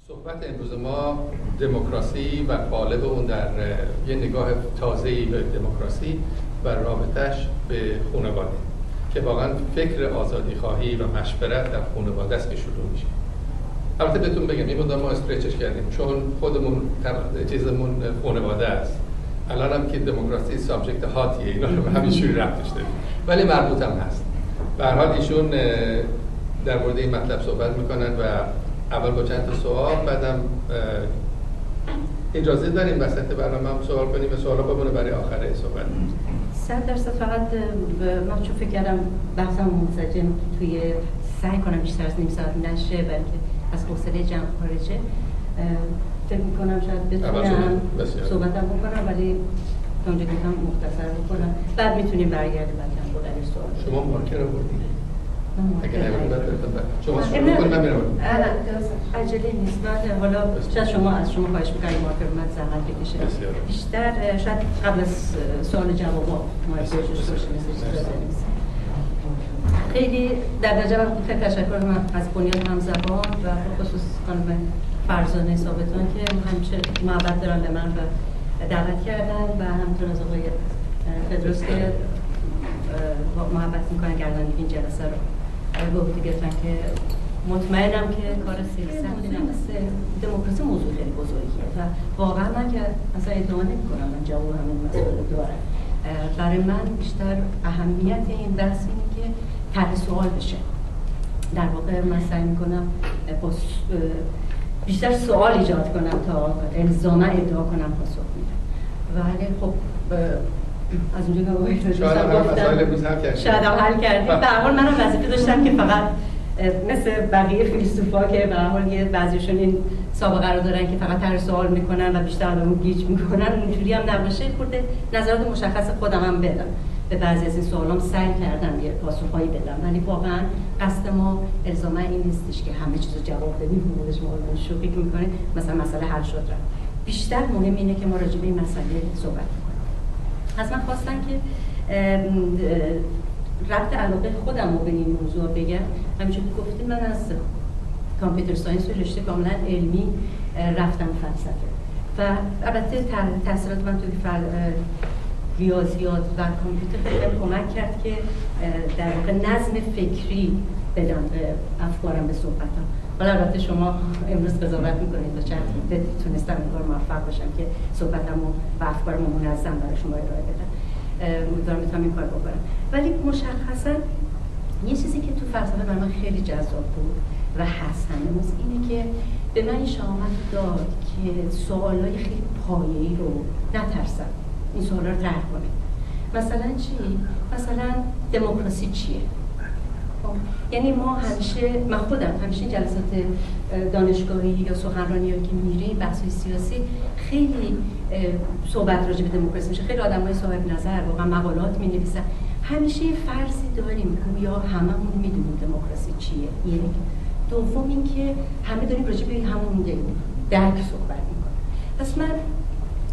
صحبت امروز ما دموکراسی و قالب اون در یه نگاه تازه‌ای به دموکراسی و رابطش به خانواده که واقعا فکر آزادی خواهی و مشورت در خانواده است که شروع میشه. البته بهتون بگم این مدام ما استرچش کردیم چون خودمون چیزمون خانواده است. الان هم که دموکراسی سابجکت هاتیه، اینا رو به همین شوری ربطش داریم ولی مربوط هم هست. به هر حال ایشون در مورد این مطلب صحبت میکنن و اول با چند تا سوال، بعدم اجازه داریم وسط برنامه هم سوال کنیم و سوالا بمونه برای آخر صحبت. 100% فقط من چون فکر کردم بحثم منسجم توی سعی کنم بیشتر از نیم ساعت نشه بلکه از حوصله جمع خارجه، فکر میکنم شاید بتونم صحبتم بکنم ولی اونجا که هم مختصر بکنم بعد میتونیم برگردیم بعدم با در سوال. شما مارکر آوردید؟ اگه نمی‌دونید بعد شما شروع کنید من میرم. عجله نیست. من حالا شاید از شما خواهش می‌کنم مارکر من زحمت بکشه. بیشتر شاید قبل از سوال جوابا مارکر داشته باشیم. خیلی در درجه خیلی تشکر من از بنیاد همزبان و خصوص خانم فرزانه ثابتان که همیشه محبت دارن به من و دعوت کردن و همینطور از آقای فدروس که محبت میکنن گردن این جلسه رو به عهده گرفتن که مطمئنم که کار سختی نبسته. دموکراسی موضوع خیلی بزرگیه و واقعا من که اصلا ادعا نمی‌کنم من جواب همین مسئله دارم. برای من بیشتر اهمیت این بحث اینه که طرح سوال بشه. در واقع من سعی میکنم بیشتر سوال ایجاد کنم تا الزاما ادعا کنم پاسخ میدم. ولی خب از اونجا که آقای فدروس گفتم شاید هم حل کردیم. به هر حال منم وظیفه داشتم که فقط مثل بقیه فیلسوفا که به هر حال یه بعضیشون این سابقه رو دارن که فقط طرح سوال میکنن و بیشتر آدمو گیج میکنن، اونجوری هم نباشه. خورده نظرات مشخص خودم هم بدم. به بعضی از این سوالام سعی کردم یه پاسخهایی بدم ولی واقعا قصد ما الزاما این نیستش که همه چیزو جواب بدیم. خودش ما رو شوخی میکنه مثلا مسئله حل شد رفت. بیشتر مهم اینه که ما راجع به این مسئله صحبت کنیم. از من خواستن که ربط علاقه خودم رو به این موضوع بگم. همینجور که گفتید من از کامپیوتر ساینس و رشته کاملا علمی رفتم فلسفه و البته تحصیلات من توی ریاضیات و کامپیوتر خیلی کمک کرد که در واقع نظم فکری بدم به افکارم، به صحبتم. حالا البته شما امروز قضاوت میکنید و چند تونستم این کار موفق باشم که صحبتم و افکارم منظم برای شما ارائه بدم. امیدوارم بتونم این کار بکنم. ولی مشخصا یه چیزی که تو فلسفه برای من خیلی جذاب بود و هست هنوز اینه که به من این شامت داد که سوالای خیلی پایه‌ای رو نترسم این سوالا رو طرح کنیم. مثلا چی؟ مثلا دموکراسی چیه؟ یعنی ما همیشه، من خودم همیشه جلسات دانشگاهی یا سخنرانی‌هایی که میریم بحث‌های سیاسی خیلی صحبت راجع به دموکراسی میشه. خیلی آدمای صاحب نظر واقعا مقالات می‌نویسن. همیشه یه فرضی داریم گویا هممون میدونیم دموکراسی چیه. یک. دوم اینکه همه داریم راجع به همون درک صحبت می‌کنیم. پس من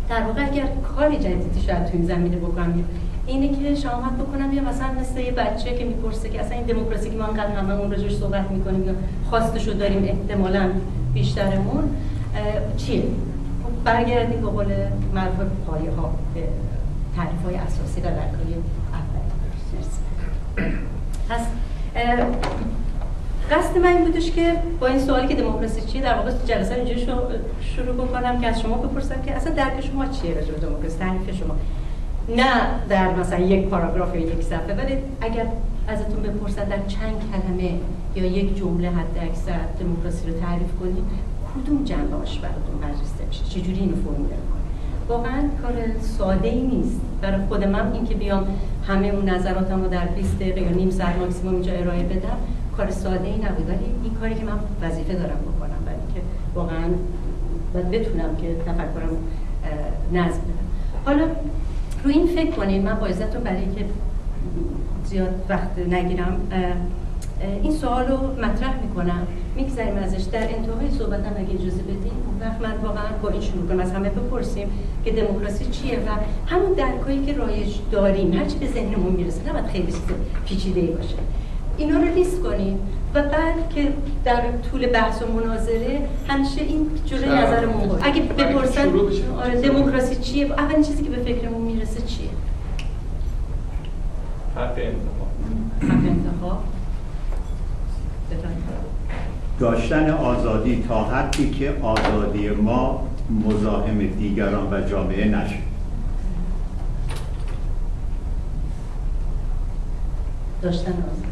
در واقع اگر کاری جدیدی شاید تو این زمینه بکنم اینه که شامت بکنم یا مثلا مثل یه بچه که میپرسه که اصلا این دموکراسی که ما انقدر هممون راجعش صحبت میکنیم یا خواستشو داریم احتمالاً بیشترمون چیه؟ برگردیم به قول معروف پایه‌ها به تعریف‌های اساسی و درک‌های اولیه. پس قصد من این بودش که با این سوالی که دموکراسی چیه در واقع جلسه رو اینجوری شروع بکنم که از شما بپرسم که اصلا درک شما چیه راجع به دموکراسی، تعریف شما. نه در مثلا یک پاراگراف یا یک صفحه، ولی اگر ازتون بپرسن در چند کلمه یا یک جمله حد اکثر دموکراسی رو تعریف کنید، کدوم جنبه‌اش براتون برجسته میشه؟ چجوری اینو فرموله کنید؟ واقعا کار ساده‌ای نیست. برای خود من این که بیام همه اون نظراتم رو در 20 دقیقه یا نیم ساعت ماکسیمم اینجا ارائه بدم کار ساده‌ای نبود، ولی این کاری که من وظیفه دارم بکنم برای اینکه واقعا بتونم که تفکرم نظم بدم. حالا رو این فکر کنید. من با عزتون برای اینکه زیاد وقت نگیرم این سوال رو مطرح میکنم، میگذاریم ازش. در انتهای صحبتم اگه اجازه بدین اون وقت من واقعا با این شروع کنم، از همه بپرسیم که دموکراسی چیه و همون درکایی که رایج داریم هرچی به ذهنمون میرسه، نباید خیلی پیچیده باشه. اینا رو لیست کنیم و بعد که در طول بحث و مناظره همیشه این جلوی نظرمون باشه. اگه بپرسن آره دموکراسی چیه، اولین چیزی که به فکرمون میرسه چیه؟ حق انتخاب. داشتن آزادی تا حدی که آزادی ما مزاحم دیگران و جامعه نشه. داشتن آزادی.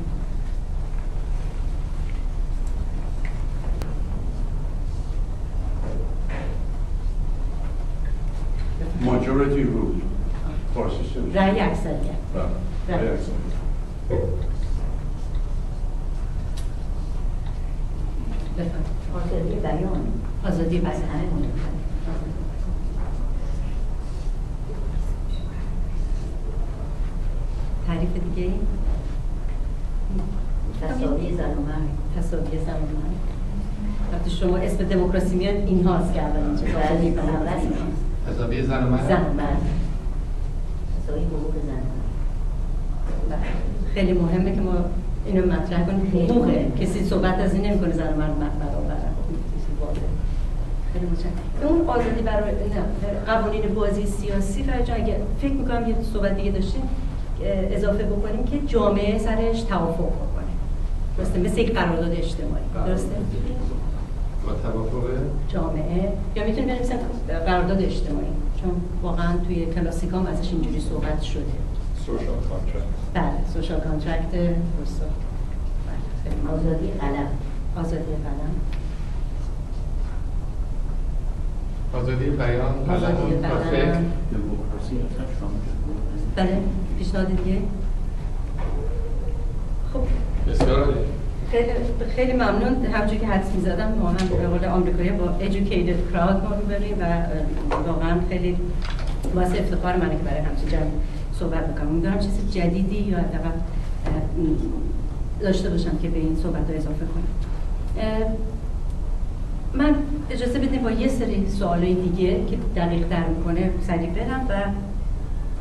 Majority rule. رأی اکثریت. رأی اکثریت. آزادی بیان. آزادی بیان. تعریف دیگه ای؟ تساوی زن و مرد. تساوی زن و مرد. وقتی شما اسم دموکراسی میاد این هاست که اولین چیز تساوی زن و مرد. زن و مرد. تساوی حقوق زن و مرد. خیلی مهمه که ما اینو مطرح کنیم. حقوقه. کسی صحبت از این نمی‌کنه زن و مرد برابرن. خیلی متشکرم. اون آزادی برای قوانین بازی سیاسی فرجا اگه فکر می‌کنم یه صحبت دیگه داشتیم اضافه بکنیم که جامعه سرش توافق بکنه. درسته؟ مثل یک قرارداد اجتماعی. درسته؟ با توافق جامعه یا میتونیم بنویسیم قرارداد اجتماعی، چون واقعا توی کلاسیک هم ازش اینجوری صحبت شده. سوشال کانترکت. بله، سوشال کانترکت روسو. آزادی قلم. آزادی قلم. آزادی بیان، آزادی قلم و فکر. دموکراسی اصلا شامل. بله، پیشنهاد دیگه. خب بسیار عالی. خیلی ممنون. همونجوری که حدس می‌زدم ما هم به قول آمریکایی‌ها با educated crowd ما روبریم و واقعا خیلی باعث افتخار منه که برای همچین جمع صحبت بکنم. امیدوارم چیز جدیدی یا حداقل داشته باشم که به این صحبت‌ها اضافه کنم. من اجازه بدیم با یه سری سوالای دیگه که دقیق‌تر می‌کنه سریع برم و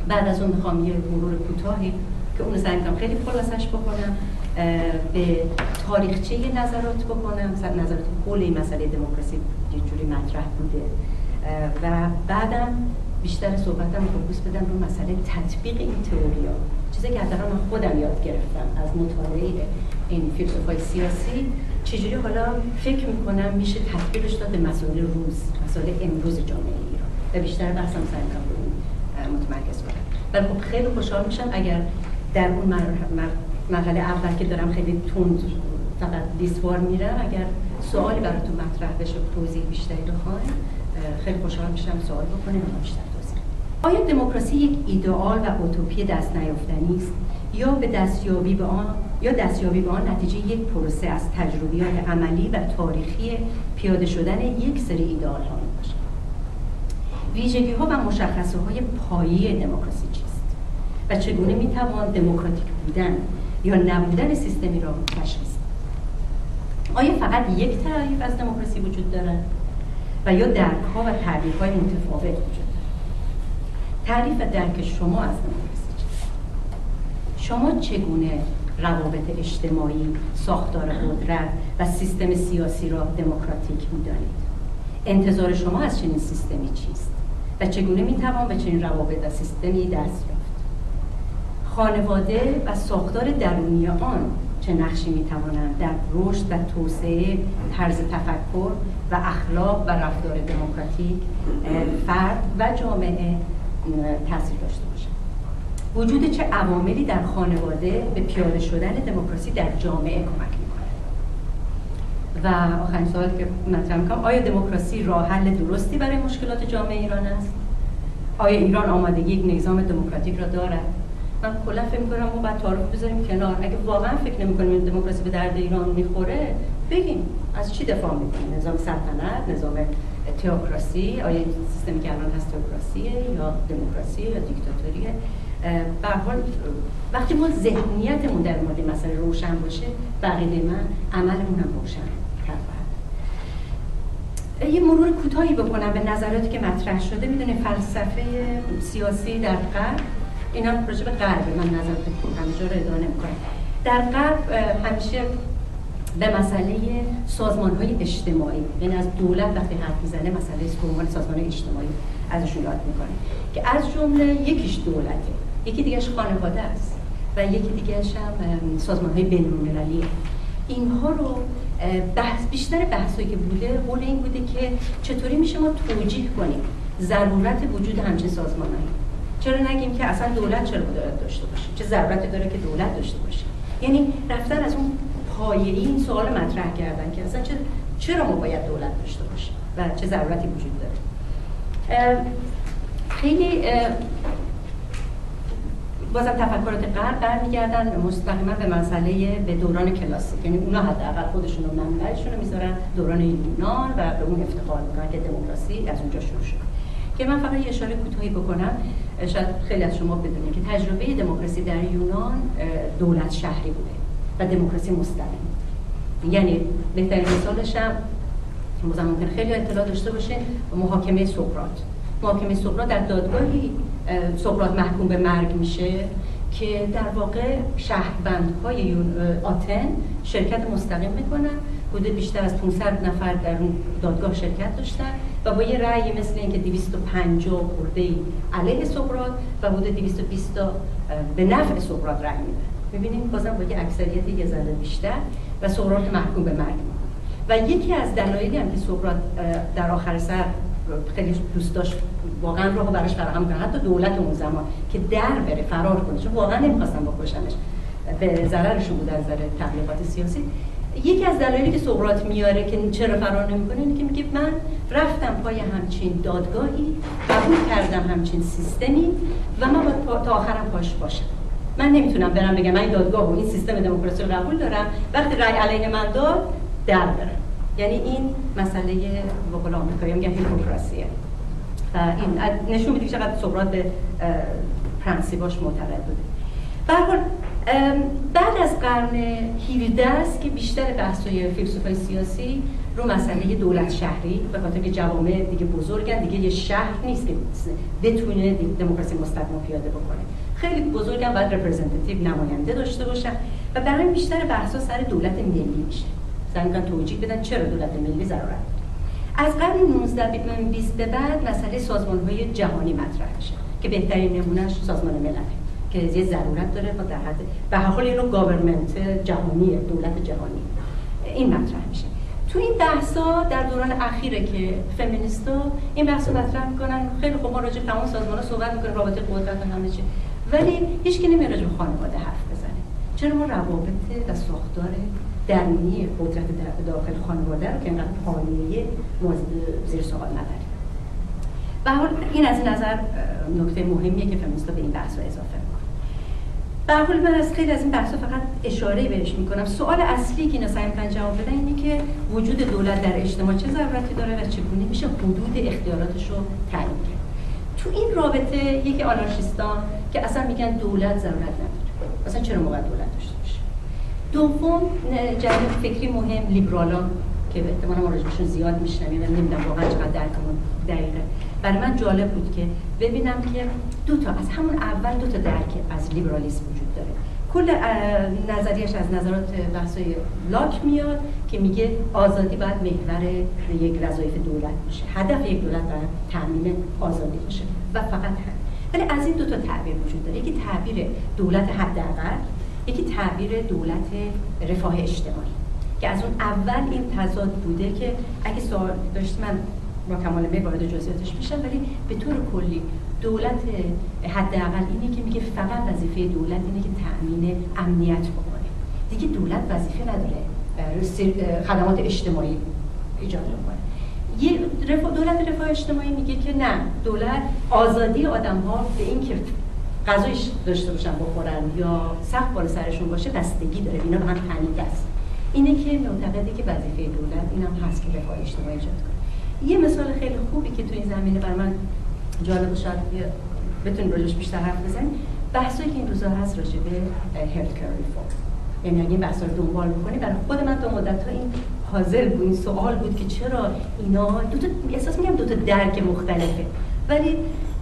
بعد از اون می‌خوام یه مرور کوتاهی که اون سعی کنم خیلی خلاصش بکنم، به تاریخچه نظرات بکنم، نظرات کل این مسئله دموکراسی یه جوری مطرح بوده و بعدم بیشتر صحبتم فوکوس بدم رو مسئله تطبیق این تئوریا، چیزی که حداقل من خودم یاد گرفتم از مطالعه این فیلسوفای سیاسی، چجوری حالا فکر میکنم میشه تطبیقش داد به مسائل روز، مسائل امروز جامعه ایران و بیشتر بحثم سعی کنم رو متمرکز کنم. ولی خب خیلی خوشحال میشم اگر در اون مرحله اول که دارم خیلی تند فقط لیستوار میرم، اگر سوالی براتون مطرح بشه و توضیح بیشتری بخواید خیلی خوشحال میشم سوال بکنید و بیشتر توضیح. آیا دموکراسی یک ایدئال و اوتوپی دست نیافتنی است یا دستیابی به آن نتیجه یک پروسه از تجربیات عملی و تاریخی پیاده شدن یک سری ایدئال ها میباشد؟ ویژگی ها و مشخصه های پایه‌ای دموکراسی چیست و چگونه میتوان دموکراتیک بودن یا نبودن سیستمی را تشخیص داد؟ آیا فقط یک تعریف از دموکراسی وجود دارد و یا درک‌ها و تعریف‌های متفاوت وجود دارد؟ تعریف و درک شما از دموکراسی چیست؟ شما چگونه روابط اجتماعی، ساختار قدرت و سیستم سیاسی را دموکراتیک می‌دانید؟ انتظار شما از چنین سیستمی چیست و چگونه می‌توان به چنین روابط و سیستمی دست یافت؟ خانواده و ساختار درونی آن چه نقشی می‌توانند در رشد و توسعه طرز تفکر و اخلاق و رفتار دموکراتیک فرد و جامعه تاثیر داشته باشند؟ وجود چه عواملی در خانواده به پیاده شدن دموکراسی در جامعه کمک می‌کند؟ و آخرین سوالی که مطرح می‌کنم، آیا دموکراسی راه حل درستی برای مشکلات جامعه ایران است؟ آیا ایران آمادگی یک نظام دموکراتیک را دارد؟ من کلا فکر می‌کنم ما باید تعارف بذاریم کنار. اگه واقعا فکر نمی‌کنیم دموکراسی به درد ایران می‌خوره، بگیم از چی دفاع می‌کنیم؟ نظام سلطنت، نظام تئوکراسی، آیا سیستمی که الان هست تئوکراسیه یا دموکراسی یا دیکتاتوریه؟ به هر حال وقتی ما ذهنیتمون در مورد مسئله روشن باشه، بقیه من عملمون هم روشن خواهد. یه مرور کوتاهی بکنم به نظراتی که مطرح شده. میدونید فلسفه سیاسی در غرب، اینا راجع به غرب، من نظرات همه جا رو ادعا نمی‌کنم. در غرب همیشه به مسئله سازمان‌های اجتماعی، یعنی از دولت وقتی حرف میزنه مسئله سازمان‌های اجتماعی ازشون یاد میکنه که از جمله یکیش دولته، یکی دیگهش خانواده است و یکی دیگهش هم سازمان‌های بین‌المللیه. اینها رو بیشتر بحثی که بوده حول این بوده که چطوری میشه ما توجیه کنیم ضرورت وجود همچین سازمان‌هایی. چرا نگیم که اصلا دولت چرا باید داشته باشه؟ چه ضرورتی داره که دولت داشته باشه؟ یعنی رفتن از اون پایه‌ای این سوال مطرح کردن که اصلا چرا ما باید دولت داشته باشیم و چه ضرورتی وجود داره. خیلی بازم تفکرات غرب برمیگردن مستقیما به مسئله به دوران کلاسیک، یعنی اونا حداقل خودشون رو منبعشون رو میذارن دوران یونان و به اون افتخار میکنن که دموکراسی از اونجا شروع شد. که من فقط یه اشاره کوتاهی بکنم، شاید خیلی از شما بدونید که تجربه دموکراسی در یونان دولت شهری بوده و دموکراسی مستقیم. یعنی بهترین مثالش هم مثلا ممکن خیلی اطلاع داشته باشین محاکمه سقراط. محاکمه سقراط در دادگاهی سقراط محکوم به مرگ میشه که در واقع شهروندهای آتن شرکت مستقیم میکنن. حدود بیشتر از 500 نفر در اون دادگاه شرکت داشتن و با یه رأی مثل اینکه 250 خورده‌ای علیه سقراط و حدود 220 به نفع سقراط رأی میدن. می‌بینیم بازم با یه اکثریت یه ذره بیشتر و سقراط محکوم به مرگ. و یکی از دلایلی هم که سقراط در آخر سر خیلی دوست داشت واقعا راهو براش فراهم کنه، حتی دولت اون زمان که در بره فرار کنه، چون واقعا نمی‌خواستن بکشنش، به ضررشون بود از نظر تبلیغات سیاسی. یکی از دلایلی که سقراط میاره که چرا فرار نمی‌کنه اینه که میگه من رفتم پای همچین دادگاهی، قبول کردم همچین سیستمی و من باید تا آخرم پاش باشم. من نمیتونم برم بگم من این دادگاه و این سیستم دموکراسی رو قبول دارم، وقتی رأی علیه من داد در برم. یعنی این مسئله به قول آمریکایی‌ها میگن هیپوکراسیه. و این نشون میده چقدر سقراط به پرنسیباش معتقد بوده. به هر حال بعد از قرن 17 است که بیشتر بحث‌های فیلسوفای سیاسی رو مسئله دولت شهری، به خاطر که جوامع دیگه بزرگن، دیگه یه شهر نیست که بتونه دموکراسی مستقیم پیاده بکنه. خیلی بزرگن، باید رپرزنتیتیو نماینده داشته باشن و برای بیشتر بحث‌ها سر دولت ملی میشه. سعی می‌کنن توجیه بدن چرا دولت ملی ضرورت داره. از قرن 19-20 به بعد مسئله سازمان‌های جهانی مطرح میشه که بهترین نمونهش سازمان ملل که یه ضرورت داره و در حد به هر حال اینو گاورمنت جهانیه، دولت جهانی این مطرح میشه. تو این بحثا در دوران اخیره که فمینیستا این بحثو مطرح میکنن، خیلی خوب ما راجع به تمام سازمان‌ها صحبت میکنیم، رابطه قدرت و همه چی، ولی هیچ کی نمیاد راجع به خانواده حرف بزنه. چرا ما روابط و ساختار درونی قدرت داخل خانواده رو که اینقدر پایه‌ای زیر سوال نبریم؟ به هر حال این از نظر نکته مهمیه که فمینیستا به این بحثا اضافه میکنن. به هر حال من از خیلی از این بحثا فقط اشاره بهش میکنم. سوال اصلی که اینا سعی میکنن جواب بدن اینه که وجود دولت در اجتماع چه ضرورتی داره و چگونه میشه حدود اختیاراتش رو تعیین کرد. تو این رابطه یکی آنارشیستان که اصلا میگن دولت ضرورت نداره، اصلا چرا ما باید دولت داشته باشیم. دوم جریان فکری مهم لیبرالان که احتمالاً ما راجعشون زیاد میشنویم و نمیدونم واقعا چقدر درکمون دقیقه. برای من جالب بود که ببینم که از همون اول دو تا درک از لیبرالیسم وجود داره. کل نظریش از نظرات بحثای لاک میاد که میگه آزادی باید محور یک وظایف دولت باشه، هدف یک دولت باید تامین آزادی باشه و فقط هم. ولی از این دو تا تعبیر وجود داره، یکی تعبیر دولت حداقل، یکی تعبیر دولت رفاه اجتماعی که از اون اول این تضاد بوده که اگه سوال داشت من با کمال میل وارد جزئیاتش میشم، ولی به طور کلی دولت حداقل اینه که میگه فقط وظیفه دولت اینه که تأمین امنیت بکنه، دیگه دولت وظیفه نداره خدمات اجتماعی ایجاد بکنه. یه دولت رفاه اجتماعی میگه که نه، دولت آزادی آدم‌ها به این که غذایش داشته باشن بخورن یا سقف بالا سرشون باشه بستگی داره، اینا به هم تنیده است. اینه که معتقده که وظیفه دولت اینم هست که رفاه اجتماعی ایجاد کنه. یه مثال خیلی خوبی که تو این زمینه برای من جالب شد بتونیم راجعش بیشتر حرف بزنیم، بحثایی که این روزا هست راجع به هلت کیر ریفورم. یعنی اگه این بحثا رو دنبال بکنی، برای خود من تا مدت‌ها این حاضر بود، این سوال بود که چرا اینا احساس می‌کنم دو تا درک مختلفه، ولی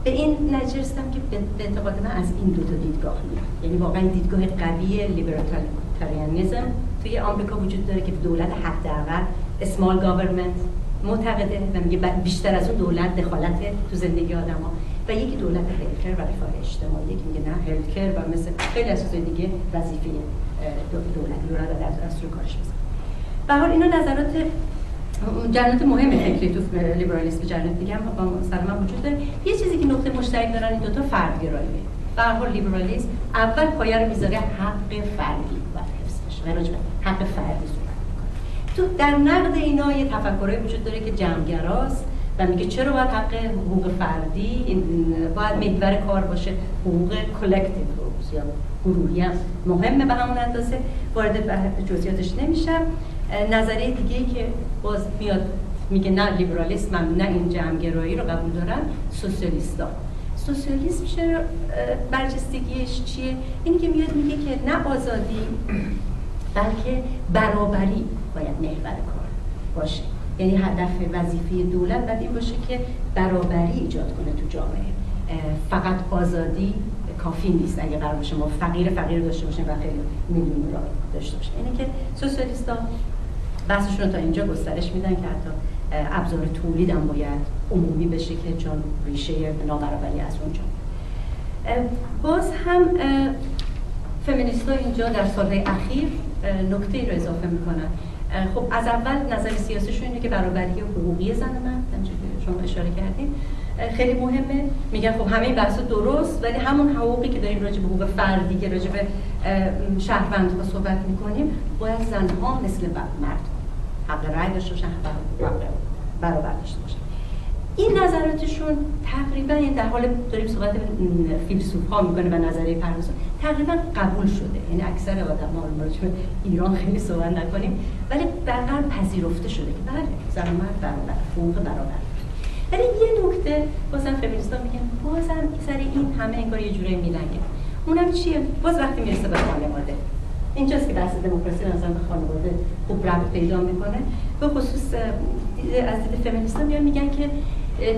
به این نتیجه رسیدم که به اعتقاد من از این دو تا دیدگاه میاد. یعنی واقعا دیدگاه قوی لیبرتاریانیسم توی آمریکا وجود داره که دولت حداقل اسمال گاورمنت معتقده و میگه بیشتر از اون دولت دخالت تو زندگی آدم‌ها، و یکی دولت هلکر و رفاه اجتماعی که میگه نه هلکر و مثل خیلی از چیزای دیگه وظیفه دولتی رو در اصل کارش میذاره. به هر حال اینا نظرات جنات مهم فکری تو لیبرالیسم جنات دیگه هم سر من وجود داره. یه چیزی که نقطه مشترک دارن این دو تا فردگراییه. به هر حال لیبرالیسم اول پایه رو میذاره حق فردی و حفظش و راجع به حق فردی صحبت میکنه. تو در نقد اینا یه تفکری وجود داره که جمع‌گراست و میگه چرا باید حق حقوق فردی باید محور کار باشه، حقوق کلکتیو یا گروهی هم مهمه به همون اندازه. وارد جزئیاتش نمیشم. نظریه دیگه‌ای که باز میاد میگه نه لیبرالیسم نه این جمع‌گرایی رو قبول دارن سوسیالیست‌ها. سوسیالیسم چرا برجستگیش چیه؟ اینی که میاد میگه که نه آزادی بلکه برابری باید محور کار باشه. یعنی هدف وظیفه دولت باید این باشه که برابری ایجاد کنه تو جامعه. فقط آزادی کافی نیست. اگه قرار باشه ما فقیر داشته باشیم و خیلی میلیون را داشته باشیم. اینه که سوسیالیست‌ها بحثشون رو تا اینجا گسترش میدن که حتی ابزار تولید هم باید عمومی بشه که چون ریشه نابرابری از اونجا. باز هم فمینیست‌ها اینجا در سالهای اخیر نکته‌ای رو اضافه میکنن. خب از اول نظر سیاسیشون اینه که برابری حقوقی زن و مرد، همونجوری که شما اشاره کردین، خیلی مهمه. میگن خب همه این بحثا درست، ولی همون حقوقی که داریم راجع به حقوق فردی که راجع به شهروندها صحبت میکنیم باید زنها مثل مرد حق رأی داشته باشن، حق برابر داشته باشن. این نظراتشون تقریبا این در حال داریم صحبت فیلسوف‌ها میکنه و نظریه پردازان تقریبا قبول شده. یعنی اکثر آدم‌ها رو راجع به ایران خیلی صحبت نکنیم، ولی در غرب پذیرفته شده که بله زن و مرد برابر، حقوق برابر. ولی یه نکته بازم فمینیست‌ها میگن بازم سر این همه انگار یه جوری میلنگه. اونم چیه؟ باز وقتی میرسه به خانواده، اینجاست که بحث دموکراسی مثلا به خانواده خوب ربط پیدا میکنه. به خصوص از دید فمینیست‌ها میگن که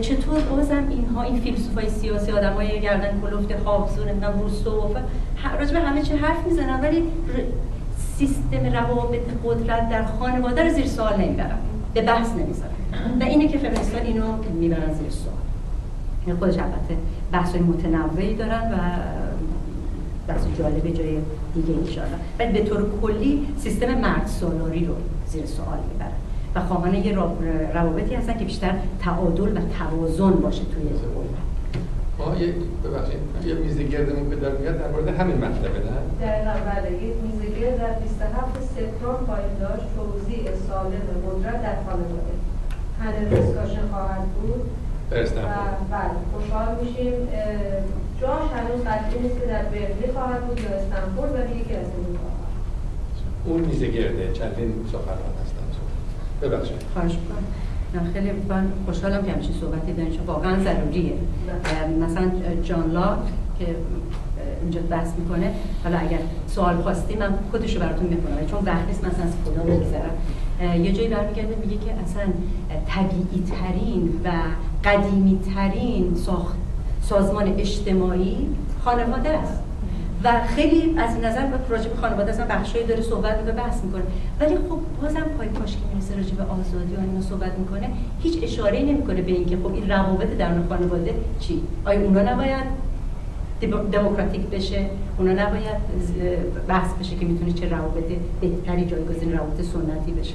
چطور بازم اینها این فیلسوفای سیاسی آدمای گردن کلفت هابز و نمیدونم روسو راجع به همه چی حرف میزنن، ولی سیستم روابط قدرت در خانواده رو زیر سوال نمیبرن، به بحث نمیذارن. و اینه که فمینیست‌ها اینو میبرن زیر سوال. این خودش البته بحث‌های متنوعی دارن و بحث جالبه جای دیگه ان شاءالله، ولی به طور کلی سیستم مرد سالاری رو زیر سوال میبرن و خواهان یه روابطی هستن که بیشتر تعادل و توازن باشه توی دولت. ببخشید یه میزگردمون که داره میاد در مورد همین مطلبه نه؟ در بله، یک میزگرد در 27 سپتامبر پایان داشت توزیع سالم قدرت در خانواده. پنل دیسکاشن خواهد بود. بله خوشحال میشیم. جاش هنوز قطعی نیست که در برکلی خواهد بود یا استنفورد، ولی یکی از این خواهد. اون میزگرده چندین سخنران هستن. ببخشید. خواهش می‌کنم. خیلی من خوشحالم که همچین صحبتی دارین چون واقعا ضروریه. مثلا جان لاک که اینجا بحث میکنه، حالا اگر سوال خواستیم من خودش رو براتون میخونم چون وقت نیست مثلا از خدا بگذرم. یه جایی برمیگرده میگه که اصلا طبیعی ترین و قدیمی ترین سازمان اجتماعی خانواده است و خیلی از این نظر راجع به خانواده اصلا بخشایی داره صحبت و بحث میکنه، ولی خب بازم پای کاش که میرسه راجع به آزادی و اینا صحبت میکنه هیچ اشاره‌ای نمیکنه به اینکه خب این روابط درون خانواده چی؟ آیا اونا نباید دموکراتیک بشه؟ اونا نباید بحث بشه که میتونه چه روابط بهتری جایگزین روابط سنتی بشه؟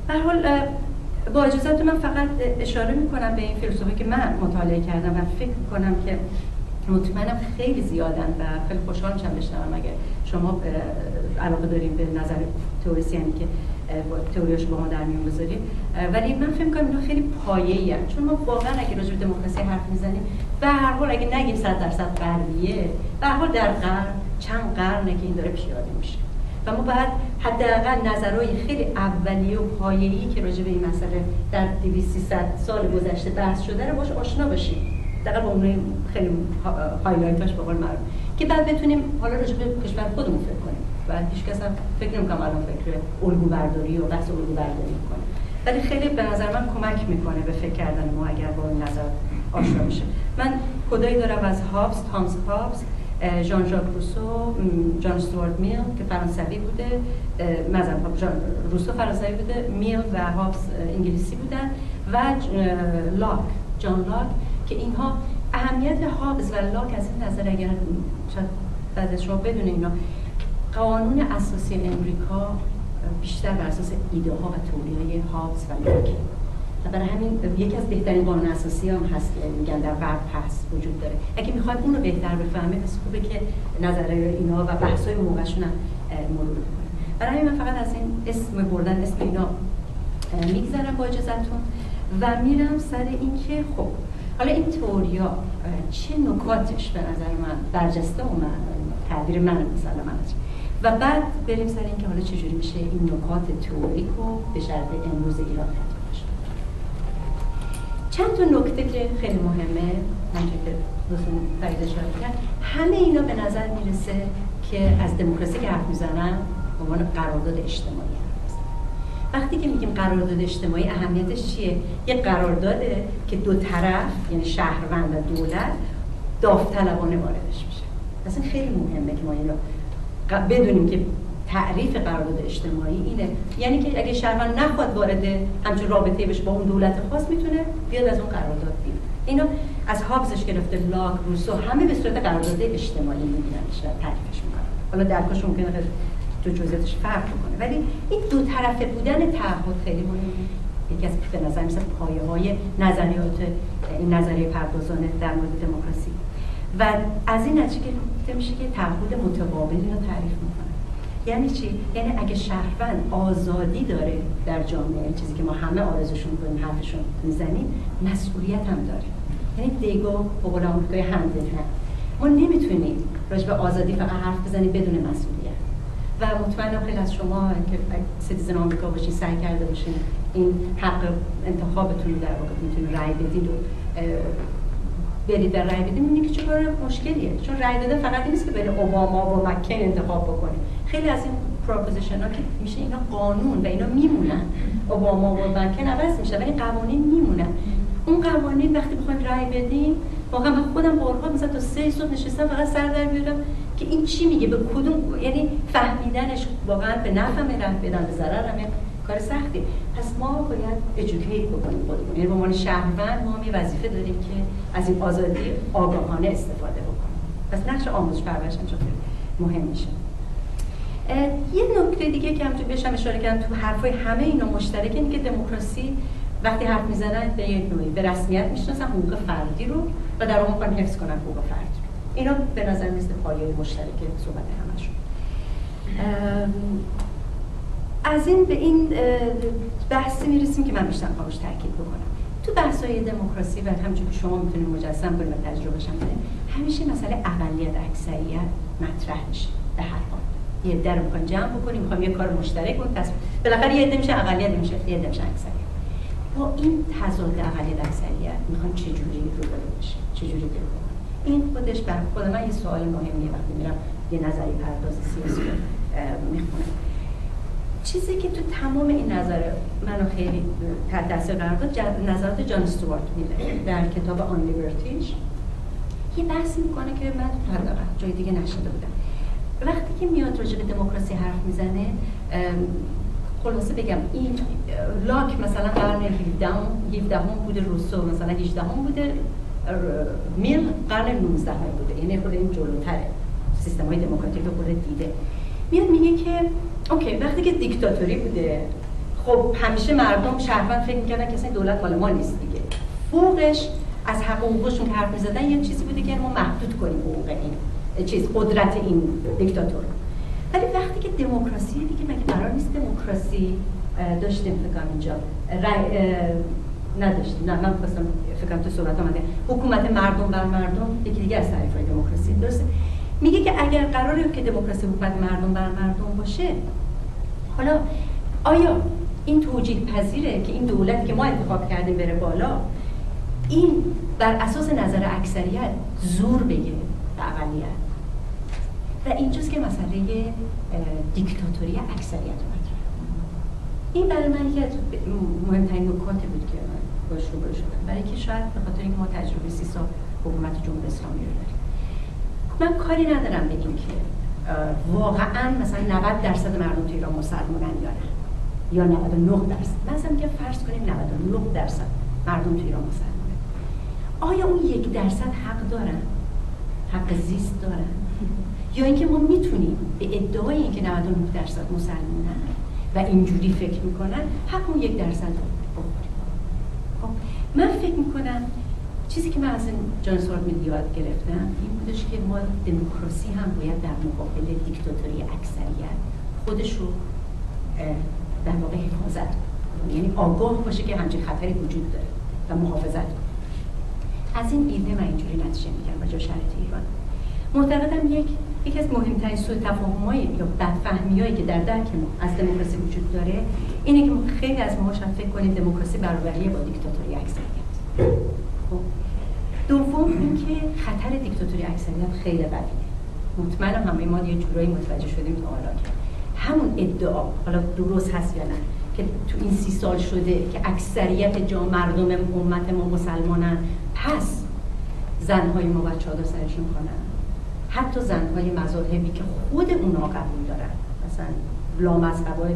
به هر حال با اجازهتون من فقط اشاره میکنم به این فیلسوفی که من مطالعه کردم و فکر میکنم که مطمئنم خیلی زیادن و خیلی خوشحال میشم بشنوم اگه شما علاقه داریم به نظر تئوریسیانی که تئوریاشو با ما در میون بذاریم، ولی من فکر می‌کنم اینا خیلی پایه‌ای هستن چون ما واقعا اگه راجع به دموکراسی حرف میزنیم به هر حال اگه نگیم 100% غربیه، به هر حال در غرب چند قرنه که این داره پیاده میشه و ما باید حداقل نظرهای خیلی اولیه و پایه‌ای که راجع به این مسئله در 200-300 سال گذشته بحث شده رو باش آشنا باشیم، دقیقاً با اون خیلی هایلایتاش به قول معروف، که بعد بتونیم حالا راجع به کشور خودمون فکر کنیم و هیچ کس هم فکر نمی‌کنم الان فکر الگو برداری و بحث الگو برداری کنه، ولی خیلی به نظر من کمک میکنه به فکر کردن ما اگر با این نظر آشنا بشه. من کدایی دارم از هابز، تامس هابز، ژان ژاک روسو، جان استوارت میل که فرانسوی بوده، روسو فرانسوی بوده، میل و هابز انگلیسی بودن و لاک، جان لاک، که اینها اهمیت هابز و لاک از این نظر، اگر شاید بعد از شما بدون اینا، قانون اساسی امریکا بیشتر بر اساس ایده ها و تئوری‌های هابز و لاک و برای همین یکی از بهترین قانون اساسی هم هست که میگن در غرب هست، وجود داره. اگه میخوایم اون رو بهتر بفهمیم پس خوبه که نظریه اینا و بحث‌های موقعشون هم مرور کنیم. برای همین من فقط از این اسم بردن اسم اینا میگذرم با اجازهتون و میرم سر اینکه خب حالا این تئوریا چه نکاتش به نظر من برجسته اومد، تعبیر من مثلا و بعد بریم سر اینکه حالا چجوری میشه این نکات تئوریک رو به شرط امروز ایران تطبیق بشه. چند تا نکته که خیلی مهمه، همونطور که دوستان فرید اشاره کرد، همه اینا به نظر میرسه که از دموکراسی که حرف میزنن به عنوان قرارداد اجتماعی حرف میزنن. وقتی که میگیم قرارداد اجتماعی اهمیتش چیه؟ یه قرارداده که دو طرف یعنی شهروند و دولت داوطلبانه واردش میشه. اصلا خیلی مهمه که ما اینو بدونیم که تعریف قرارداد اجتماعی اینه، یعنی که اگه شهروند نخواد وارد همچون رابطه بشه با اون دولت خاص میتونه بیاد از اون قرارداد بیاد. اینو از هابزش گرفته، لاک، روسو همه به صورت قرارداد اجتماعی میبیننش و تعریفش میکنن. حالا درکش ممکنه تو جزئیاتش فرق کنه، ولی این دو طرفه بودن تعهد خیلی مهمه. یکی از به نظر میاد پایه‌های نظریات این نظریه پردازانه در مورد دموکراسی و از این نتیجه گرفته میشه که تعهد متقابلی رو تعریف میکنه. یعنی چی؟ یعنی اگه شهروند آزادی داره در جامعه، چیزی که ما همه آرزوشون می‌کنیم، حرفشون میزنیم، مسئولیت هم داره. یعنی دیگو به قول آمریکایی هندل نه. ما نمیتونیم راجع به آزادی فقط حرف بزنیم بدون مسئولیت. و مطمئنم خیلی از شما که سیتیزن آمریکا باشین، سعی کرده باشین این حق انتخابتون رو در واقع میتونید رأی بدید و برید در رأی بدید، می‌بینید که چه کار مشکلیه. چون رأی دادن فقط نیست که بین اوباما و مکین انتخاب بکنید. خیلی از این پروپوزیشن ها که میشه اینا قانون و اینا میمونن، اوباما و مکین عوض میشه ولی قوانین میمونن. اون قوانین وقتی بخوایم رأی بدیم، واقعا من خودم بارها مثلا تا 3 صبح نشستم فقط سر در بیارم که این چی میگه، به کدوم، یعنی فهمیدنش واقعا به نفعم رأی بدن، به ضررم کار سختی. پس ما باید ادوکییت بکنیم خودمون، یعنی به عنوان شهروند ما یه وظیفه داریم که از این آزادی آگاهانه استفاده بکنیم. پس نقش آموزش پرورش هم مهم میشه. یه نکته دیگه که همونطور بهش اشاره کردم تو حرفای همه اینا مشترکه، اینه که دموکراسی وقتی حرف میزنن به یک نوعی به رسمیت میشناسن حقوق فردی رو و در واقع میخوان حفظ کنن حقوق فردی رو. اینا به نظر مثل پایه‌های مشترک صحبت همشون. از این به این بحثی میرسیم که من بیشتر خواهش تاکید بکنم. تو بحث‌های دموکراسی و همونجوری که شما میتونید مجسم کنید و تجربه‌اش هم کنید، همیشه مسئله اقلیت اکثریت مطرح میشه. به هر حال یه عده رو می‌خوایم جمع بکنیم، می‌خوایم یه کار مشترک کنیم، پس بالاخره یه عده میشه اقلیت، میشه یه عده میشه اکثریت. با این تضاد اقلیت اکثریت می‌خوام چجوری روبرو بشه، چجوری دل کنیم. این خودش بر خود من یه سوال مهمیه وقتی میرم یه نظریه پرداز سیاسی رو می‌خونم. چیزی که تو تمام این نظریه منو خیلی تحت تاثیر قرار داد، نظرات جان استوارت میله در کتاب آن لیبرتیش یه بحثی میکنه که من حداقل جای دیگه نشده بودم. وقتی که میاد راجع به دموکراسی حرف میزنه، خلاصه بگم این لاک مثلا قرن 17 بوده، روسو مثلا 18 بوده، میل قرن 19 بوده، یعنی خود این جلوتره، سیستم‌های دموکراتیک رو خود دیده. میاد میگه که اوکی وقتی که دیکتاتوری بوده، خب همیشه مردم شهروند فکر می‌کردن که اصلا دولت مال ما نیست دیگه، فوقش از حق و حقوقشون که حرف می‌زدن یه چیزی بوده که ما محدود کنیم حقوق این چیز، قدرت این دیکتاتور. ولی وقتی که دموکراسی دیگه مگه قرار نیست دموکراسی داشتیم فکر کنم اینجا نداشتیم. نه من خواستم فکر کنم تو صحبت آمده حکومت مردم بر مردم یکی دیگه از تعریف‌های دموکراسی. درسته؟ میگه که اگر قراره که دموکراسی حکومت مردم بر مردم باشه، حالا آیا این توجیه پذیره که این دولتی که ما انتخاب کردیم بره بالا، این بر اساس نظر اکثریت زور بگه به اقلیت؟ و اینجاست که مسئله دیکتاتوری اکثریت مطرحه. این برای من یکی از مهمترین نکاتی بود که من باش روبرو شدم، برای که شاید به خاطر اینکه ما تجربه 30 سال حکومت جمهوری اسلامی رو داریم. من کاری ندارم به این که واقعا مثلا 90% مردم تو ایران مسلمانن یا 99%. من اصلا میگم فرض کنیم 99% مردم تو ایران مسلمانن. آیا اون 1% حق دارن؟ حق زیست دارن؟ یا اینکه ما میتونیم به ادعای اینکه 99% مسلمانن و اینجوری فکر میکنن حق اون 1% رو بخوریم؟ من فکر میکنم چیزی که من از این جان استوارت میل یاد گرفتم این بودش که ما دموکراسی هم باید در مقابل دیکتاتوری اکثریت خودش رو در واقع حفاظت کنه، یعنی آگاه باشه که همچین خطری وجود داره و محافظت کنه. از این ایده من اینجوری نتیجه میگیرم راجع به شرایط ایران. معتقدم یکی از مهمترین سوء تفاهم‌های یا بدفهمی‌هایی که در درک ما از دموکراسی وجود داره اینه که خیلی از ما شاید فکر کنیم دموکراسی برابریه با دیکتاتوری اکثریت. خب دوم اینکه خطر دیکتاتوری اکثریت خیلی قویه. مطمئنم همه ما یه جورایی متوجه شدیم تا حالا که همون ادعا حالا درست هست یا نه که تو این 30 سال شده که اکثریت مردم امت ما مسلمانن، پس زنهای ما باید چادر سرشون کنن، حتی زنهای مذاهبی که خود اونها قبول دارن، مثلا لامذهبای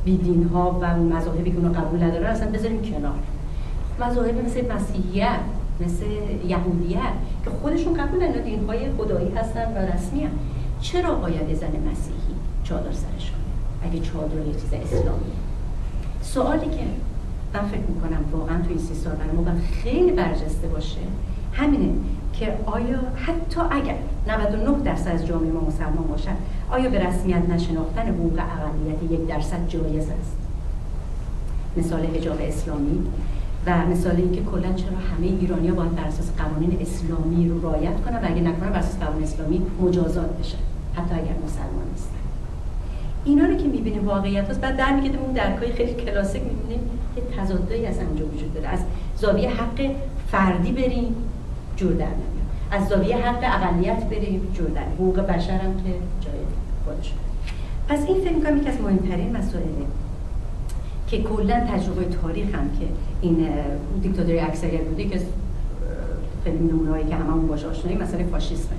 بیدینها و اون مذاهبی که اونها قبول ندارن اصلا بذاریم کنار. مذاهبی مثل مسیحیت، مثل یهودیت که خودشون قبول ندارن، دینهای خدایی هستن و رسمی هستن، چرا باید زن مسیحی چادر سرش کنه اگه چادر یه چیز اسلامیه؟ سوالی که من فکر میکنم واقعا تو این 30 سال برای ما خیلی برجسته باشه همینه که آیا حتی اگر 99% از جامعه ما مسلمان باشن، آیا به رسمیت نشناختن حقوق اقلیت 1% جایز است؟ مثال حجاب اسلامی و مثال این که کلا چرا همه ایرانی‌ها باید بر اساس قوانین اسلامی رو رعایت کنن و اگه نکنن بر اساس قوانین اسلامی مجازات بشن حتی اگر مسلمان نیستن. اینا رو که می‌بینیم واقعیت هست، بعد در میگه اون درکای خیلی کلاسیک می‌بینیم که تضادایی از اونجا وجود داره. از زاویه حق فردی بریم جور در نمیاد، از زاویه حق اقلیت بریم جور در، حقوق بشر هم که جای خودش. پس این فکر می‌کنم یکی از مهمترین مسائله که کلا تجربه تاریخ هم که این دیکتاتوری اکثریت بوده که خیلی نمونه‌هایی که هممون باهاش آشناییم مثلا فاشیسم.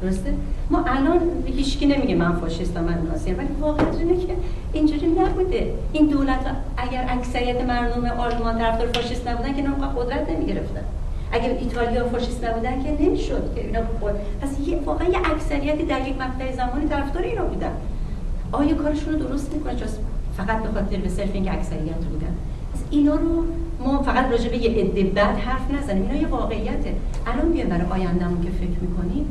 درسته؟ ما الان هیچکی نمیگه من فاشیستم من نازیم، ولی واقعیت اینه که اینجوری نبوده. این دولت اگر اکثریت مردم آلمان طرفدار فاشیست نبودن که اینا قدرت نمیگرفتن. اگر ایتالیا فاشیست نبودن که نمیشد که اینا پس واقعا یه اکثریتی در یک مقطع زمانی طرفدار اینا بودن. آیا کارشون رو درست میکنن جز فقط به خاطر به صرف اینکه اکثریت بودن؟ پس اینا رو ما فقط راجع به یه عده بد حرف نزنیم، اینا یه واقعیته. الان بیایم برای آیندهمون که فکر میکنیم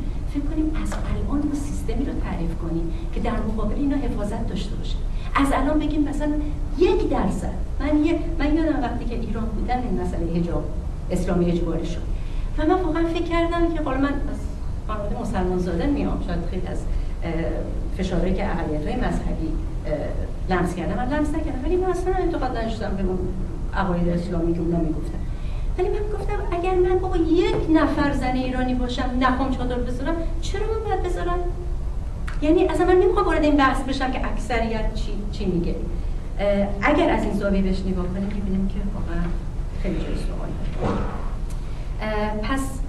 از الان ما سیستمی رو تعریف کنیم که در مقابل اینا حفاظت داشته باشه. از الان بگیم مثلا 1%. من یادم وقتی که ایران بودم این مسئله حجاب اسلامی اجباری شد و من واقعا فکر کردم که حالا من از خانواده مسلمان زاده میام، شاید خیلی از فشارهایی که اقلیت‌های مذهبی لمس کردم من لمس نکردم، ولی من اصلا انتقاد نداشتم به اون عقاید اسلامی که اونا میگفتن. ولی من گفتم اگر من بابا 1 نفر زن ایرانی باشم نخوام چادر بذارم، چرا من باید بذارم؟ یعنی اصلا من نمیخوام وارد این بحث بشم که اکثریت چی میگه. اگر از این زاویه بهش نگاه کنیم می‌بینیم که واقعا خیلی جای سوال داره. پس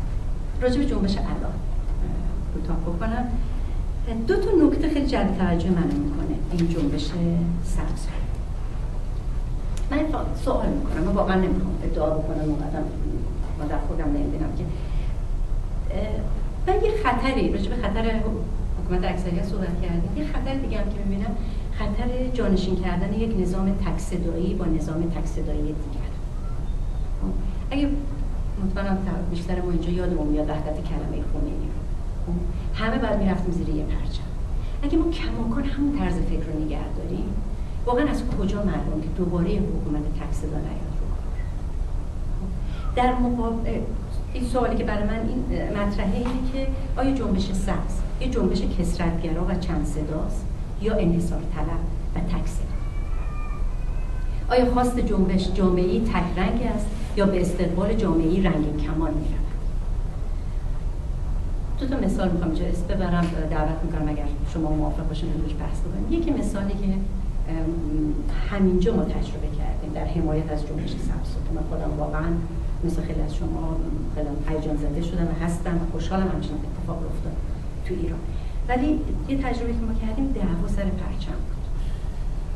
راجع به جنبش الان کوتاه بکنم. 2 تا نکته خیلی جلب توجه من میکنه این جنبش سبز. من سوال میکنم، من واقعا نمیخوام ادعا بکنم اونقدر ما در خودم نمیدونم که من یه خطری راجع به خطر حکومت اکثریت صحبت کردیم. یه خطر دیگه هم که میبینم خطر جانشین کردن یک نظام تک صدایی با نظام تک صدایی دیگر. اگه مطمئنم بیشتر ما اینجا یادمون میاد وحدت کلمه خمینی رو همه باید میرفتیم زیر یه پرچم. اگه ما کماکان همون طرز فکر رو نگه داریم واقعا از کجا معلوم که دوباره حکومت تک صدا نیاد رو کار. در مقابل این سوالی که برای من این مطرحه اینه که آیا جنبش سبز یه جنبش کثرت‌گرا و چند صداست یا انحصار طلب و تک صدا؟ آیا خواست جنبش جامعه‌ای تک رنگ است یا به استقبال جامعه‌ای رنگین کمان می‌رود؟ 2 تا مثال می‌خوام اینجا ببرم، دعوت می‌کنم اگر شما موافق باشین روش بحث کنیم. یکی مثالی که همینجا ما تجربه کردیم در حمایت از جنبش سبزسفید. من خودم واقعا مثل خیلی از شما خیلی هیجان زده شدم و هستم و خوشحالم همچین اتفاق افتاد تو ایران. ولی یه تجربه که ما کردیم دعوا سر پرچم بود.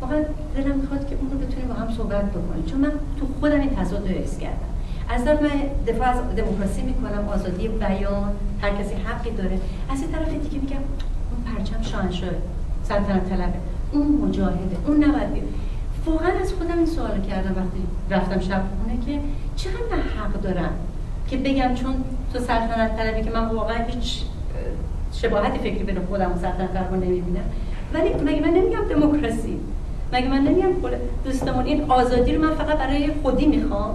واقعا دلم میخواد که اون رو بتونیم با هم صحبت بکنیم، چون من تو خودم این تضاد رو حس کردم. از طرف من دفاع از دموکراسی میکنم، آزادی بیان، هر کسی حقی داره. از این طرف دیگه میگم اون پرچم شاهنشاه سلطنت طلبه، اون مجاهده، اون نباید بیاد. واقعا از خودم این سوال کردم وقتی رفتم شب خونه که چقدر من حق دارم که بگم چون تو سلطنت طلبی که من واقعا هیچ شباهتی فکری بین خودم و سلطنت طلب نمیبینم، ولی مگه من نمیگم دموکراسی؟ مگه من نمیگم دوستمون این آزادی رو من فقط برای خودی میخوام؟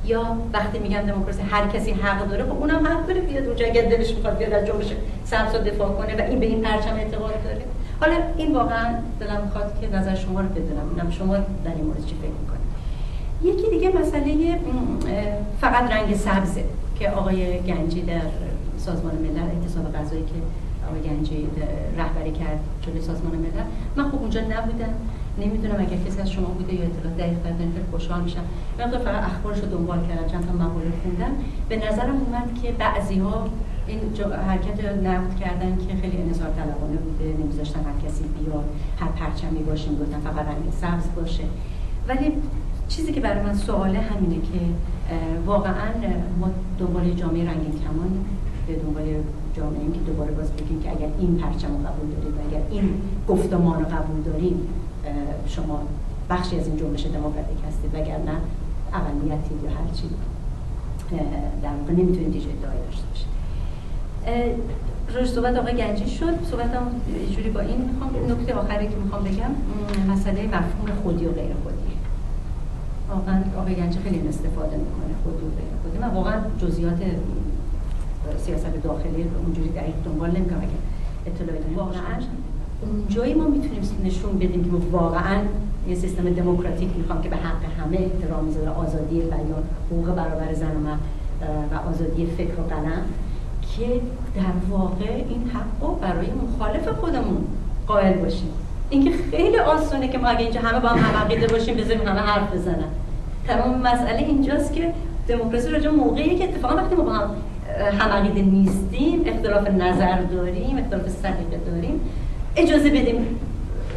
یا وقتی میگم دموکراسی هر کسی حق داره، خب اونم حق داره بیاد اونجا اگه دلش میخواد بیاد از جنبش سبز دفاع کنه و این به این پرچم اعتقاد داره. حالا این واقعا دلم میخواد که نظر شما رو بدونم، ببینم شما در این مورد چی فکر میکنید. یکی دیگه مسئله فقط رنگ سبزه که آقای گنجی در سازمان ملل، اعتصاب غذایی که آقای گنجی رهبری کرد جلوی سازمان ملل، من خب اونجا نبودم، نمیدونم اگر کسی از شما بوده یا اطلاعات دقیق دارین خیلی خوشحال میشم. من فقط اخبارش رو دنبال کردم، چند تا مقاله خوندم، به نظرم اومد که بعضی‌ها این حرکت نقد کردن که خیلی انحصار طلبانه بوده، نمیذاشتن هر کسی بیاد، هر پرچمی باشه، میگفتن فقط رنگ سبز باشه. ولی چیزی که برای من سواله همینه که واقعا ما دنبال جامعه رنگین کمان، به دنبال جامعه‌ایم که دوباره باز بگیم که اگر این پرچم رو قبول دارید و اگر این گفتمان رو قبول دارید شما بخشی از این جنبش دموکراتیک هستید، وگرنه اقلیتید یا هر چی در واقع نمیتونید هیچ ادعایی داشته باشید. روش صحبت آقای گنجی شد، صحبتم یه جوری با این میخوام نکته آخری که میخوام بگم مسئله مفهوم خودی و غیر خودی. واقعا آقای گنجی خیلی استفاده میکنه خودی و غیر خودی. من واقعا جزئیات سیاست داخلی اونجوری دقیق دنبال نمیکنم، اگه اطلاعی داریم واقعا اونجایی ما میتونیم نشون بدیم که واقعا یه سیستم دموکراتیک میخوام که به حق همه احترام میذاره، آزادی بیان، حقوق برابر زن و مرد و آزادی فکر و قلم، که در واقع این حق رو برای مخالف خودمون قائل باشیم. اینکه خیلی آسونه که ما اگه اینجا همه با هم عقیده باشیم بذاریم همه حرف بزنن. تمام مسئله اینجاست که دموکراسی راجع موقعی که اتفاقا وقتی ما با هم عقیده نیستیم، اختلاف نظر داریم، اختلاف سلیقه داریم، اجازه بدیم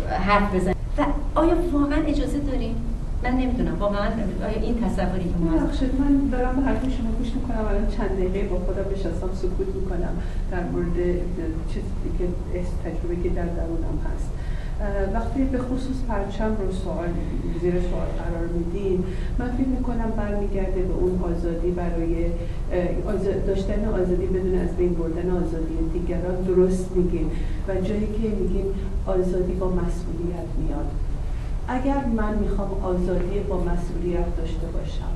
حرف بزنیم. و آیا واقعا اجازه داریم؟ من نمیدونم واقعا آیا این تصوری که ما من دارم به حرف شما گوش میکنم، الان چند دقیقه با خودم بشستم سکوت میکنم در مورد چیزی که تجربه که در درونم هست. وقتی به خصوص پرچم رو زیر سوال قرار میدین، من فکر میکنم برمیگرده به اون آزادی برای داشتن آزادی بدون از بین بردن آزادی دیگران. درست میگین و جایی که میگیم آزادی با مسئولیت میاد. اگر من میخوام آزادی با مسئولیت داشته باشم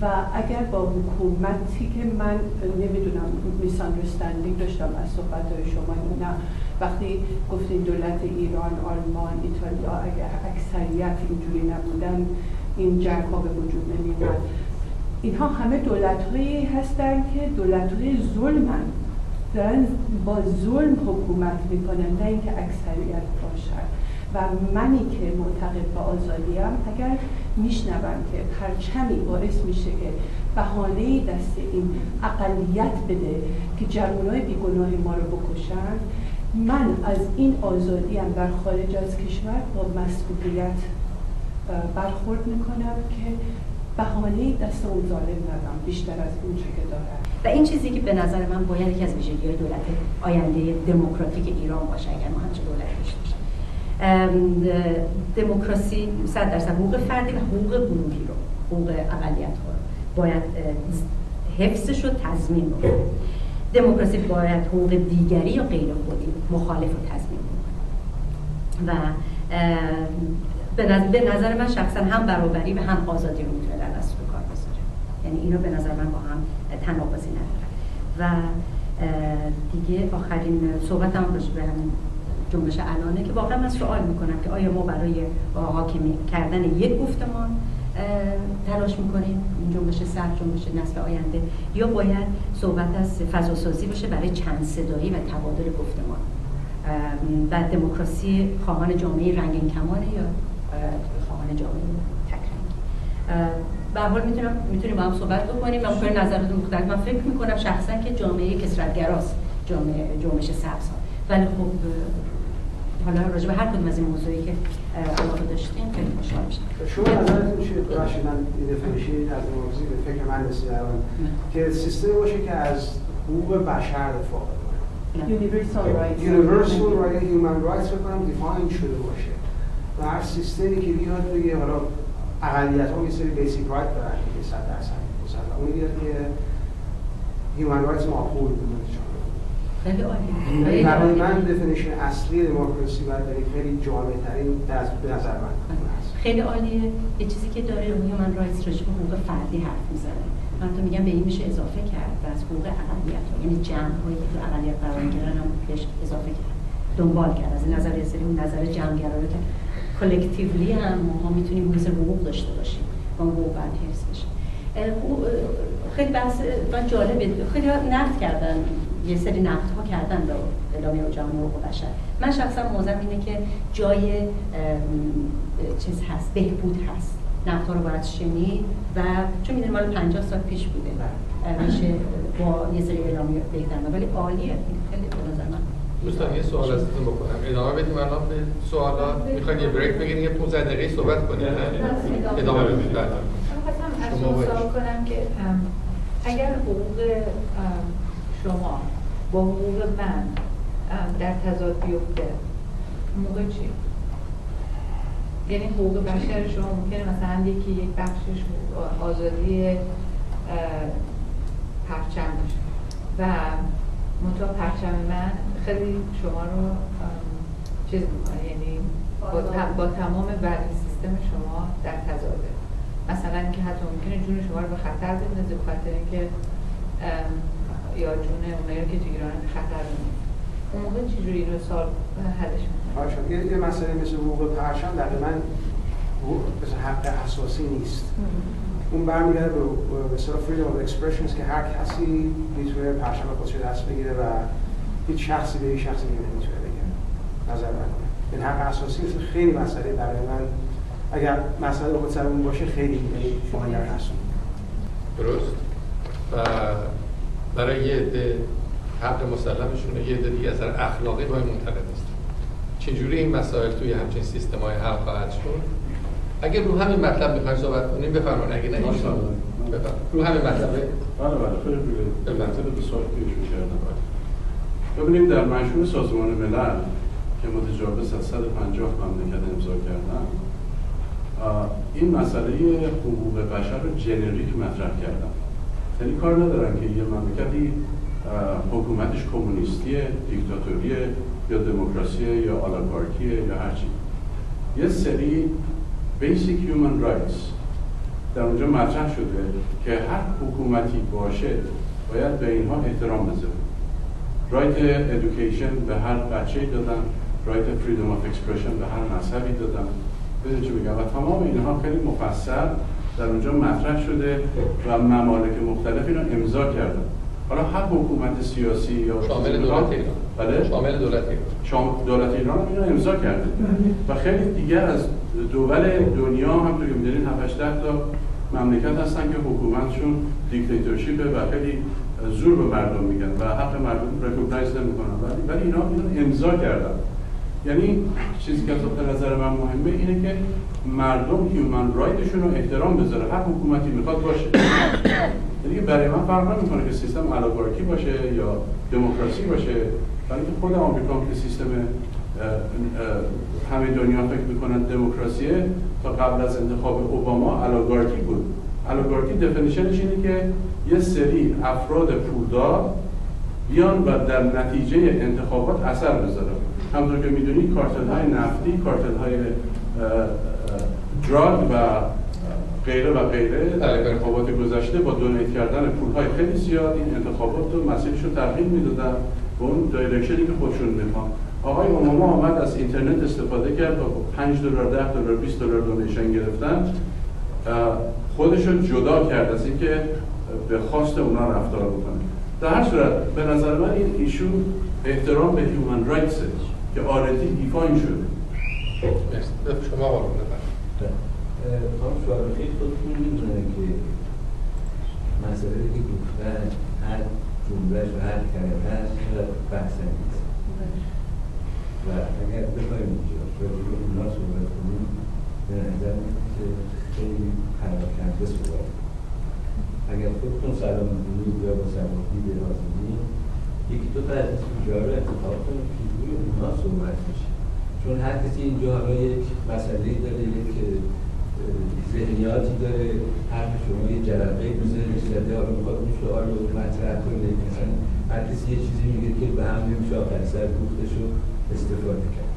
و اگر با حکومتی که من نمیدونم میساندرستندینگ داشتم از صحبت‌های شما، نه وقتی گفتین دولت ایران، آلمان، ایتالیا، اگر اکثریت اینجوری نبودن این جنگ ها به وجود نمی‌آمد. اینها همه دولت‌هایی هستن که دولت‌های ظلمن، دارن با ظلم حکومت میکنن، نه اینکه اکثریت باشن. و منی که معتقد به آزادیم، اگر میشنوم که پرچمی باعث میشه که بهانه دست این اقلیت بده که جوانای بیگناه ما رو بکشن، من از این آزادیم در خارج از کشور با مسئولیت برخورد میکنم که بهانه دست اون ظالم ندم بیشتر از اون چه که دارم. و این چیزی که به نظر من باید یکی از ویژگی‌های دولت آینده دموکراتیک ایران باشه اگر ما همچین دولتی داشته باشیم. دموکراسی 100% حقوق فردی و حقوق گروهی رو، حقوق اقلیت‌ها رو باید حفظش و تضمین بکنه. دموکراسی باید حقوق دیگری یا غیر خودی مخالف رو تضمین بکنه. و به نظر من شخصا هم برابری و هم آزادی رو میتونه در دست کار بذاره. یعنی اینو به نظر من با هم تناقضی نداره. و دیگه آخرین صحبتم به همین جنبش الانه که واقعا من سوال میکنم که آیا ما برای حاکم کردن یک گفتمان تلاش میکنیم، جنبش سر، جنبش نسل آینده، یا باید صحبت از فضاسازی باشه برای چند صدایی و تبادل گفتمان. و دموکراسی خواهان جامعه رنگین کمانه یا خواهان جامعه تک رنگ. به هر حال میتونیم با هم صحبت بکنیم و ممکنه نظرات مختلف. من فکر میکنم شخصا که جامعه کثرت‌گراست جنبش سبز ها، ولی خب حالا راجع به هر کدوم از این موضوعی که علاقه داشتیم خیلی خوشحال میشم. شما نظرتون چیه؟ ببخشید من این دفعه میشه از موضوع به فکر من رسید الان که سیستمی باشه که از حقوق بشر دفاع کنه. Universal right, human rights بکنم دیفاین شده باشه و هر سیستمی که بیاد بگه حالا اقلیت‌ها یه سری بیسیک رایت دارن که 100% مثلا اون بیاد که human rights معقول بکنه. خیلی عالی. برای من دفینیشن اصلی دموکراسی باید خیلی جامع‌ترین به نظر من هست. خیلی عالیه. یه چیزی که داره هیومن رایتس راجع به حقوق فردی حرف میزنه. من تو میگم به این میشه اضافه کرد و از حقوق اقلیت‌ها، یعنی جمع‌هایی که تو اقلیت قرار می‌گیرن هم بهش اضافه کرد. دنبال کرد از این نظر یه سری اون نظر جمع‌گرایی که کلکتیولی هم ما میتونیم مثل حقوق داشته باشیم و اون حقوق باید حفظ بشه. خیلی بحث جالبه. خیلی نقد کردن، یه سری نقدها کردن به اعلامیه جهانی حقوق بشر. من شخصا موضوعم اینه که جای چیز هست، بهبود هست. نقدها رو باید شنید و چون میدونیم مال 50 سال پیش بوده میشه با یه سری اعلامیه بهتر، ولی عالیه. خیلی به نظر من. دوستان یه سوال ازتون بکنم. ادامه بدیم الان به سوالات. میخواید یه بریک بگیریم یه 15 دقیقه صحبت کنیم؟ ادامه بدیم. من خواستم از شما سوال کنم که اگر حقوق شما با حقوق من در تضاد بیفته موقع چی؟ یعنی حقوق بشر شما ممکنه مثلا یک بخشش آزادی پرچم باشه و منتها پرچم من خیلی شما رو چیز میکنه، یعنی با تمام ولی سیستم شما در تضاده. مثلا که حتی ممکنه جون شما رو به خطر بندازه به خاطر اینکه یا جون اونایی که تو ایران به خطر بندازه. اون موقع چجوری این رو سال حلش میکنه؟ یه مسئله مثل حقوق پرچم دقیقاً مثل حق اساسی نیست. اون برمیگرده به اصطلاح freedom of expressions که هر کسی میتونه پرچم خودش رو دست بگیره و هیچ شخصی به هیچ شخصی نمیتونه بگه. نظر من این حق اساسی است. خیلی مسئله برای من اگر مسئله خود سرمون باشه خیلی مهم هست. درست. و برای یه عده حق مسلمشونه، یه عده دیگه از نظر اخلاقی باید منتقد نیست. چجوری این مسائل توی همچین سیستم‌های حل خواهد شد؟ اگه رو همین مطلب می‌خواید صحبت کنیم بفرمایید. اگه نه بفرمایید. رو همین مطلبه. بله خیلی به سوالی که ایشون کردن. ببینید در منشور سازمان ملل که متجاوز از 150 مملکت امضا کردن، این مسئله حقوق بشر رو جنریک مطرح کردن. یعنی کار ندارن که یه مملکتی حکومتش کمونیستیه، دیکتاتوریه یا دموکراسیه یا آلاگارکیه یا هر چی. یه سری بیسیک هیومن رایتس در اونجا مطرح شده که هر حکومتی باشه باید به اینها احترام بذاره. رایت ادویکیشن به هر بچه‌ای دادن، رایت فریدم آف اکسپرشن به هر مذهبی دادن. ببینید چی میگم. و تمام اینها خیلی مفصل در اونجا مطرح شده و ممالک مختلف اینو امضا کردن. حالا هر حکومت سیاسی یا شامل دولت ایران، بله شامل دولت ایران، دولت ایران هم اینو امضا کرده و خیلی دیگر از دول دنیا همونطور که می‌دونید 7-8 تا مملکت هستن که حکومتشون دیکتاتورشیپه و خیلی زور به مردم میگن و حق مردم ریکگنایز نمی‌کنن، ولی اینا اینو امضا کردن. یعنی چیزی که به نظر من مهمه اینه که مردم هیومن رایتشون رو احترام بذاره، هر حکومتی میخواد باشه. یعنی برای من فرق نمیکنه که سیستم آلاگارکی باشه یا دموکراسی باشه، ولی که خود آمریکا که سیستم همه دنیا فکر میکنن دموکراسیه، تا قبل از انتخاب اوباما آلاگارکی بود. آلاگارکی دفینیشنش اینه که یه سری افراد پولدار بیان و در نتیجه انتخابات اثر بذارن. همونطور که میدونید کارتل‌های نفتی، کارتل‌های دراگ و غیره و غیره در انتخابات گذشته با دونیت کردن پول‌های خیلی زیاد این انتخابات رو مسیرش رو تغییر میدادن به اون دایرکشنی که خودشون میخوان. آقای اوباما آمد از اینترنت استفاده کرد و $5 $10 $20 دونیشن گرفتن، خودش رو جدا کرد از اینکه به خواست اونا رفتار بکنه. در هر صورت به نظر من این ایشو احترام به هیومن رایتس که آردی دیفاین شده. مرسی. شما قربون بفرمایید. خانم شارخی خودتون میدونن که مسئله که گفتن هر جملهش و هر کلمه‌اش بحث انگیزه و اگر بخوایم اینجا راجع به اونا صحبت کنیم به نظر میاد که خیلی پراکنده صحبت کنیم. اگر خودتون سلام می‌دونید یا با سلامتی به حاضرین یکی دو تا از این سوژه‌ها رو انتخاب کنید که روی اونا صحبت میشه، چون هر کسی اینجا حالا یک مسئله‌ای داره، یک ذهنیاتی داره، حرف شما یه جرقه‌ای تو ذهنش زده، حالا میخواد اون سوال رو مطرح کنه، مثلا هر کسی یه چیزی میگه که به هم نمیشه آخر سر گفتش رو استفاده کرد.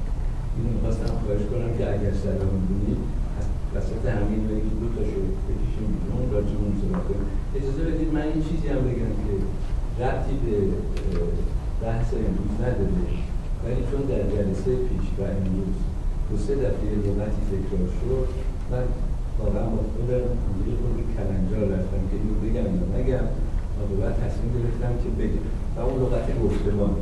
اینو میخواستم خواهش کنم که اگر سلام می‌دونید وسط همین رو یکی دو تا شو بکشیم بیرون راجع به اون صحبت کنیم. اجازه بدید من این چیزی هم بگم که ربطی به بحث امروز نداره، ولی چون در جلسه پیش و امروز دو سه دفعه لغتی تکرار شد، من واقعا با خودم یه خورده کلنجار رفتم که اینو بگم یا نگم و بعد تصمیم گرفتم که بگم و اون لغت گفتمان